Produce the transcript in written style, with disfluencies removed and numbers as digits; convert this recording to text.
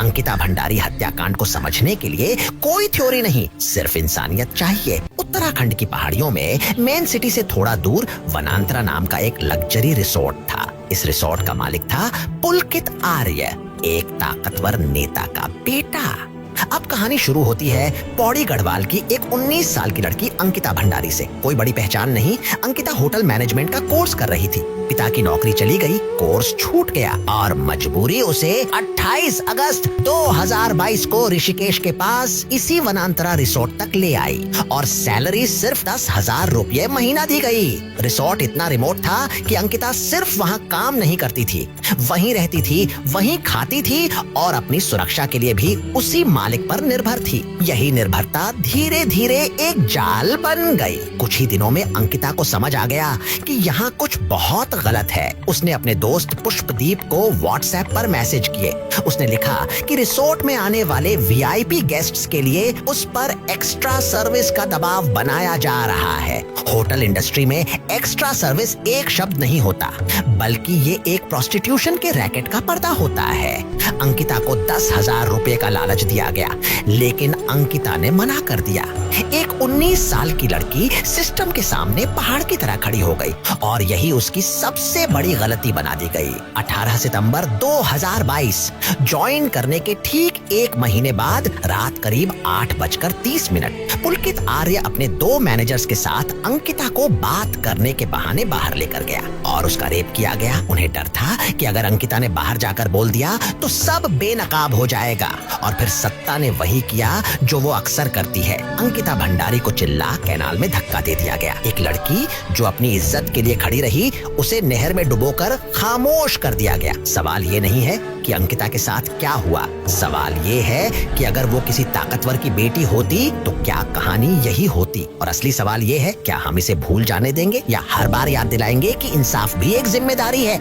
अंकिता भंडारी हत्याकांड को समझने के लिए कोई थ्योरी नहीं, सिर्फ इंसानियत चाहिए। उत्तराखंड की पहाड़ियों में मेन सिटी से थोड़ा दूर वनांतरा नाम का एक लग्जरी रिसोर्ट था। इस रिसोर्ट का मालिक था पुलकित आर्य, एक ताकतवर नेता का बेटा। अब कहानी शुरू होती है पौड़ी गढ़वाल की एक 19 साल की लड़की अंकिता भंडारी से। कोई बड़ी पहचान नहीं, अंकिता होटल मैनेजमेंट का कोर्स कर रही थी। पिता की नौकरी चली गई, कोर्स छूट गया और मजबूरी उसे 28 अगस्त 2022 को ऋषिकेश के पास इसी वनांतरा रिसोर्ट तक ले आई और सैलरी सिर्फ 10,000 रुपये महीना दी गई। रिसोर्ट इतना रिमोट था कि अंकिता सिर्फ वहाँ काम नहीं करती थी, वहीं रहती थी, वहीं खाती थी और अपनी सुरक्षा के लिए भी उसी मालिक पर निर्भर थी। यही निर्भरता धीरे धीरे एक जाल बन गई। कुछ ही दिनों में अंकिता को समझ आ गया कि यहाँ कुछ बहुत गलत है। उसने अपने दोस्त पुष्पदीप को व्हाट्सएप पर मैसेज किए। उसने लिखा कि रिसोर्ट में आने वाले वीआईपी गेस्ट्स के लिए उस पर एक्स्ट्रा सर्विस का दबाव बनाया जा रहा है। होटल इंडस्ट्री में एक्स्ट्रा सर्विस एक शब्द नहीं होता, बल्कि ये एक प्रोस्टिट्यूशन के रैकेट का पर्दा होता है। अंकिता को 10,000 रुपए का लालच दिया गया, लेकिन अंकिता ने मना कर दिया। एक 19 साल की लड़की सिस्टम के सामने पहाड़ की तरह खड़ी हो गई और यही उसकी सबसे बड़ी गलती बना दी गई। 18 सितंबर 2022 ज्वाइन करने के ठीक एक महीने बाद रात करीब 8:30 पुलकित आर्य अपने 2 मैनेजर्स के साथ अंकिता को बात करने के बहाने बाहर लेकर गया और उसका रेप किया गया। उन्हें डर था कि अगर अंकिता ने बाहर जाकर बोल दिया तो सब बेनकाब हो जाएगा और फिर सत्ता ने वही किया जो वो अक्सर करती है। अंकिता भंडारी को चिल्ला कैनाल में धक्का दे दिया गया। एक लड़की जो अपनी इज्जत के लिए खड़ी रही, उसे नहर में डुबोकर खामोश कर दिया गया। सवाल ये नहीं है कि अंकिता के साथ क्या हुआ, सवाल ये है कि अगर वो किसी ताकतवर की बेटी होती तो क्या कहानी यही होती। और असली सवाल ये है, क्या हम इसे भूल जाने देंगे या हर बार याद दिलाएंगे कि इंसाफ भी एक जिम्मेदारी है।